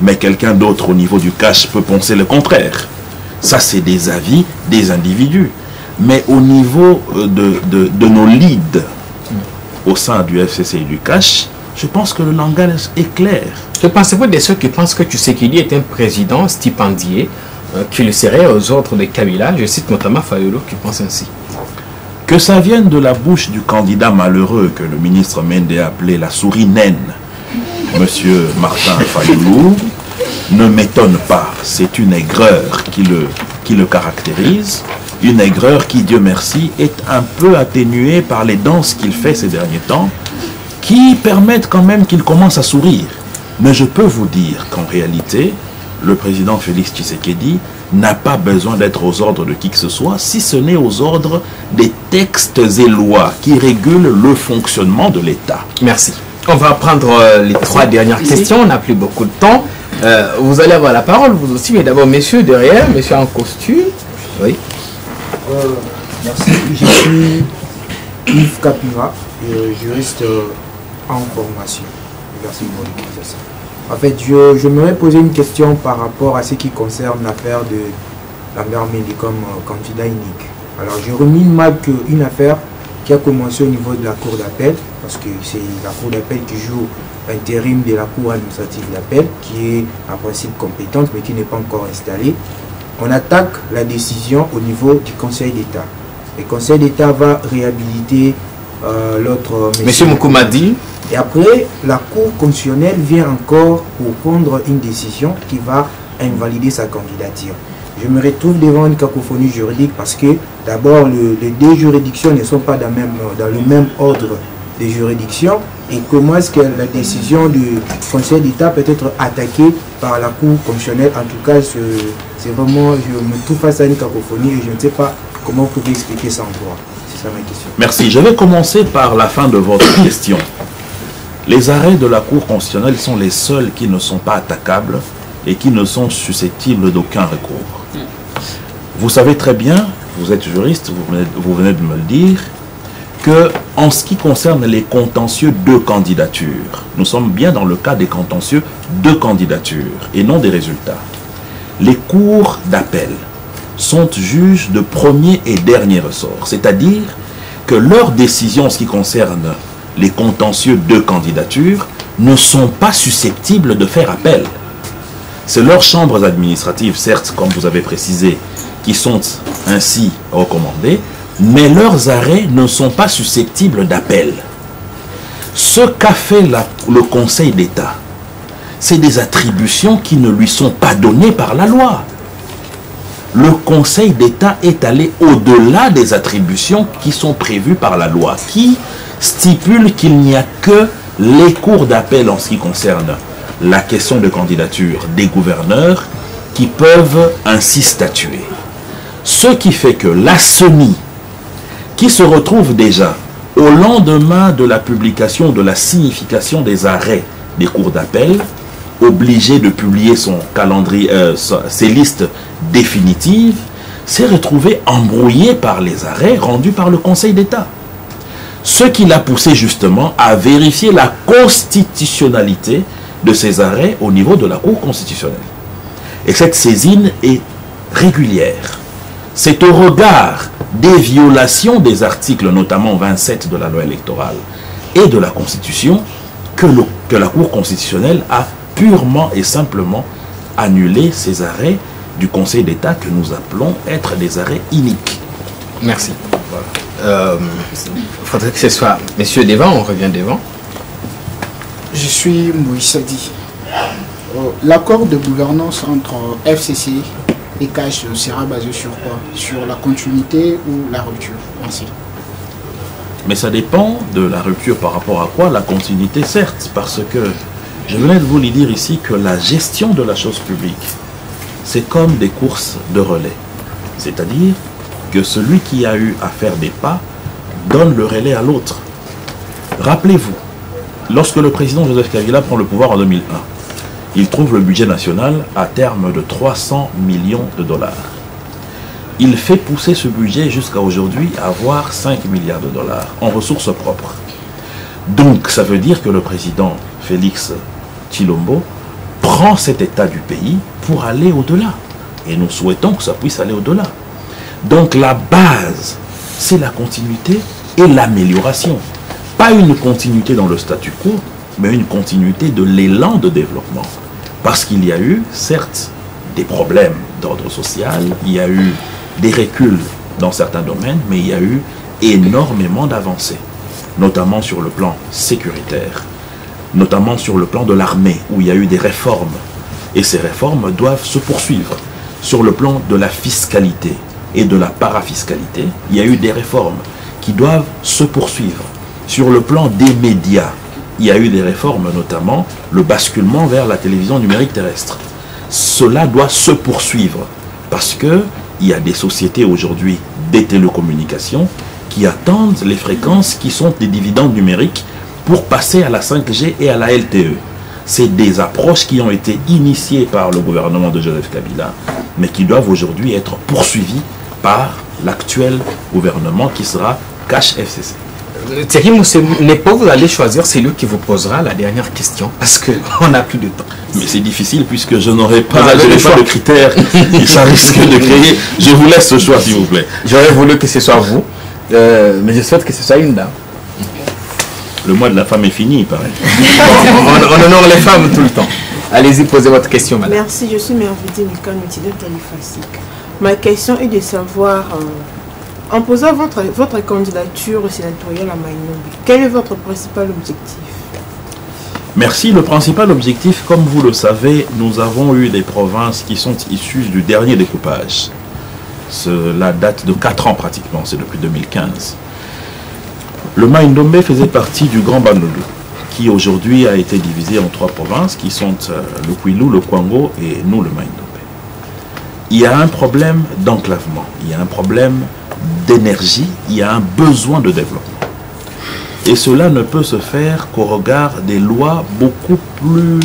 Speaker 2: Mais quelqu'un d'autre au niveau du cash peut penser le contraire. Ça, c'est des avis des individus. Mais au niveau de nos leads au sein du FCC et du cash, je pense que le langage est clair.
Speaker 1: Que pensez-vous de ceux qui pensent que Tshisekedi est un président stipendié qui le serait aux ordres de Kabila? Je cite notamment Fayolo qui pense ainsi.
Speaker 2: Que ça vienne de la bouche du candidat malheureux que le ministre Mende a appelé la souris naine, Monsieur Martin Fayulu, ne m'étonne pas. C'est une aigreur qui le caractérise. Une aigreur qui, Dieu merci, est un peu atténuée par les danses qu'il fait ces derniers temps, qui permettent quand même qu'il commence à sourire. Mais je peux vous dire qu'en réalité, le président Félix Tshisekedi n'a pas besoin d'être aux ordres de qui que ce soit, si ce n'est aux ordres des textes et lois qui régulent le fonctionnement de l'État.
Speaker 1: Merci. On va prendre les 3 dernières questions, on n'a plus beaucoup de temps. Vous allez avoir la parole, vous aussi, mais d'abord, messieurs derrière, monsieur en costume. Oui.
Speaker 8: Merci. Je suis Yves Capira, juriste en formation. Merci pour l'invitation. En fait, je me poser une question par rapport à ce qui concerne l'affaire de Lambert Mende comme candidat unique. Alors, je rumine mal qu'une affaire qui a commencé au niveau de la Cour d'appel, parce que c'est la Cour d'appel qui joue l'intérim de la Cour administrative d'appel, qui est en principe compétente, mais qui n'est pas encore installée. On attaque la décision au niveau du Conseil d'État. Le Conseil d'État va réhabiliter l'autre...
Speaker 1: Monsieur Moukoumadi.
Speaker 8: Et après, la Cour constitutionnelle vient encore pour prendre une décision qui va invalider sa candidature. Je me retrouve devant une cacophonie juridique parce que d'abord, les deux juridictions ne sont pas dans le même ordre de juridiction. Et comment est-ce que la décision du Conseil d'État peut être attaquée par la Cour constitutionnelle? En tout cas, c'est vraiment, je me trouve face à une cacophonie et je ne sais pas comment vous pouvez expliquer ça en droit. C'est ça ma question.
Speaker 2: Merci. Je vais commencer par la fin de votre question. Les arrêts de la Cour constitutionnelle sont les seuls qui ne sont pas attaquables et qui ne sont susceptibles d'aucun recours. Vous savez très bien, vous êtes juriste, vous venez de me le dire, que en ce qui concerne les contentieux de candidature, nous sommes bien dans le cas des contentieux de candidature et non des résultats. Les cours d'appel sont juges de premier et dernier ressort, c'est-à-dire que leurs décisions en ce qui concerne les contentieux de candidature ne sont pas susceptibles de faire appel. C'est leurs chambres administratives, certes, comme vous avez précisé, qui sont ainsi recommandées, mais leurs arrêts ne sont pas susceptibles d'appel. Ce qu'a fait le Conseil d'État, c'est des attributions qui ne lui sont pas données par la loi. Le Conseil d'État est allé au-delà des attributions qui sont prévues par la loi, qui stipule qu'il n'y a que les cours d'appel en ce qui concerne la question de candidature des gouverneurs qui peuvent ainsi statuer. Ce qui fait que la CENI, qui se retrouve déjà au lendemain de la publication de la signification des arrêts des cours d'appel, obligé de publier son calendrier, ses listes définitives, s'est retrouvé embrouillé par les arrêts rendus par le Conseil d'État. Ce qui l'a poussé justement à vérifier la constitutionnalité de ces arrêts au niveau de la Cour constitutionnelle. Et cette saisine est régulière. C'est au regard des violations des articles, notamment 27 de la loi électorale et de la Constitution, que la Cour constitutionnelle a purement et simplement annulé ces arrêts du Conseil d'État que nous appelons être des arrêts iniques.
Speaker 1: Merci. Voilà. Il faudrait que ce soit messieurs devant, on revient devant.
Speaker 9: Je suis Moïse Sadi. L'accord de gouvernance entre FCC et CAJ sera basé sur quoi? Sur la continuité ou la rupture? Merci.
Speaker 2: Mais ça dépend de la rupture par rapport à quoi? La continuité, certes, parce que je venais de vous le dire ici que la gestion de la chose publique, c'est comme des courses de relais. C'est-à-dire que celui qui a eu à faire des pas donne le relais à l'autre. Rappelez-vous, lorsque le président Joseph Kabila prend le pouvoir en 2001, il trouve le budget national à terme de 300 millions de dollars. Il fait pousser ce budget jusqu'à aujourd'hui à avoir 5 milliards de dollars en ressources propres. Donc ça veut dire que le président Félix Tshilombo prend cet état du pays pour aller au-delà. Et nous souhaitons que ça puisse aller au-delà. Donc la base, c'est la continuité et l'amélioration. Pas une continuité dans le statu quo, mais une continuité de l'élan de développement. Parce qu'il y a eu, certes, des problèmes d'ordre social, il y a eu des reculs dans certains domaines, mais il y a eu énormément d'avancées, notamment sur le plan sécuritaire, notamment sur le plan de l'armée, où il y a eu des réformes. Et ces réformes doivent se poursuivre. Sur le plan de la fiscalité et de la parafiscalité, il y a eu des réformes qui doivent se poursuivre. Sur le plan des médias, il y a eu des réformes, notamment le basculement vers la télévision numérique terrestre. Cela doit se poursuivre parce qu'il y a des sociétés aujourd'hui des télécommunications qui attendent les fréquences qui sont des dividendes numériques pour passer à la 5G et à la LTE. C'est des approches qui ont été initiées par le gouvernement de Joseph Kabila, mais qui doivent aujourd'hui être poursuivies par l'actuel gouvernement qui sera Cash FCC.
Speaker 1: Thierry Mousenepo, vous allez choisir celui qui vous posera la dernière question, parce qu'on n'a plus de temps.
Speaker 2: Mais c'est difficile puisque je n'aurai pas le critère et ça risque de créer. Je vous laisse ce choix, s'il vous plaît.
Speaker 1: J'aurais voulu que ce soit vous, mais je souhaite que ce soit une dame.
Speaker 2: Le mois de la femme est fini, il paraît.
Speaker 1: On honore les femmes tout le temps. Allez-y, posez votre question, madame.
Speaker 10: Merci, je suis Merveille Mika, étudiante Talifasik. Ma question est de savoir, en posant votre candidature sénatoriale à Maïnombe, quel est votre principal objectif?
Speaker 2: Merci. Le principal objectif, comme vous le savez, nous avons eu des provinces qui sont issues du dernier découpage. Cela date de 4 ans pratiquement, c'est depuis 2015. Le Maïnombe faisait partie du Grand Bandundu, qui aujourd'hui a été divisé en 3 provinces, qui sont le Kwilu, le Kwango et nous, le Maïnombe. Il y a un problème d'enclavement, il y a un problème d'énergie, il y a un besoin de développement. Et cela ne peut se faire qu'au regard des lois beaucoup plus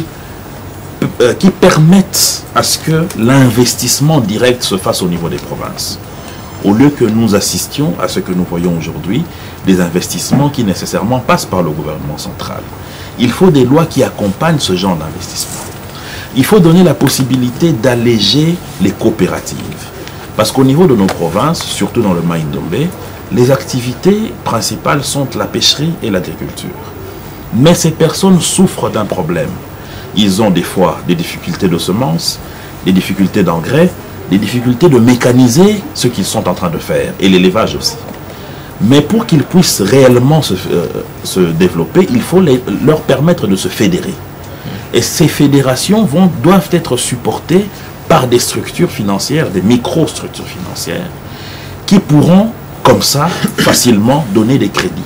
Speaker 2: qui permettent à ce que l'investissement direct se fasse au niveau des provinces. Au lieu que nous assistions à ce que nous voyons aujourd'hui, des investissements qui nécessairement passent par le gouvernement central. Il faut des lois qui accompagnent ce genre d'investissement. Il faut donner la possibilité d'alléger les coopératives. Parce qu'au niveau de nos provinces, surtout dans le Maïnombe, les activités principales sont la pêcherie et l'agriculture. Mais ces personnes souffrent d'un problème. Ils ont des fois des difficultés de semences, des difficultés d'engrais, des difficultés de mécaniser ce qu'ils sont en train de faire, et l'élevage aussi. Mais pour qu'ils puissent réellement se développer, il faut leur permettre de se fédérer. Et ces fédérations doivent être supportées par des structures financières, des micro-structures financières, qui pourront, comme ça, facilement donner des crédits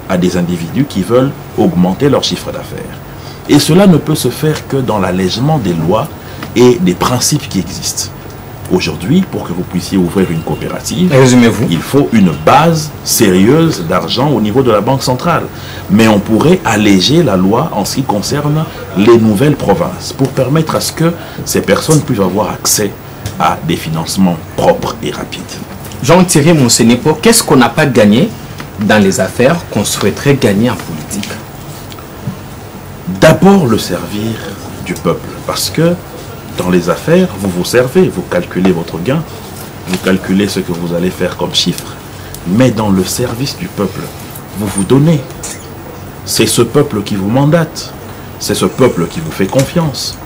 Speaker 2: à des individus qui veulent augmenter leur chiffre d'affaires. Et cela ne peut se faire que dans l'allègement des lois et des principes qui existent. Aujourd'hui, pour que vous puissiez ouvrir une coopérative, il faut une base sérieuse d'argent au niveau de la Banque centrale. Mais on pourrait alléger la loi en ce qui concerne les nouvelles provinces pour permettre à ce que ces personnes puissent avoir accès à des financements propres et rapides.
Speaker 1: Jean-Thierry Mousenepo, qu'est-ce qu'on n'a pas gagné dans les affaires qu'on souhaiterait gagner en politique?
Speaker 2: D'abord le servir du peuple, parce que dans les affaires, vous vous servez, vous calculez votre gain, vous calculez ce que vous allez faire comme chiffre. Mais dans le service du peuple, vous vous donnez. C'est ce peuple qui vous mandate. C'est ce peuple qui vous fait confiance.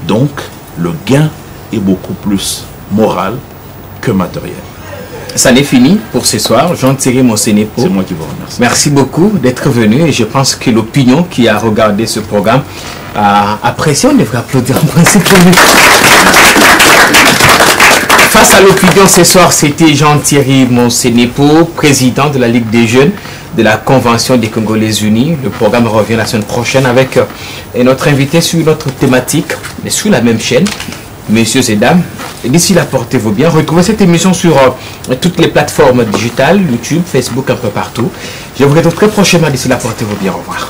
Speaker 2: Donc, le gain est beaucoup plus moral que matériel.
Speaker 1: Ça n'est fini pour ce soir. Jean-Thierry Mousenepo.
Speaker 2: C'est moi qui vous remercie.
Speaker 1: Merci beaucoup d'être venu et je pense que l'opinion qui a regardé ce programme a apprécié. On devrait applaudir en principe. Face à l'opinion ce soir, c'était Jean-Thierry Mousenepo, président de la Ligue des jeunes de la Convention des Congolais Unis. Le programme revient la semaine prochaine avec notre invité sur une autre thématique, mais sur la même chaîne. Messieurs et dames, d'ici là, portez-vous bien. Retrouvez cette émission sur toutes les plateformes digitales, YouTube, Facebook, un peu partout. Je vous retrouve très prochainement. D'ici là, portez-vous bien. Au revoir.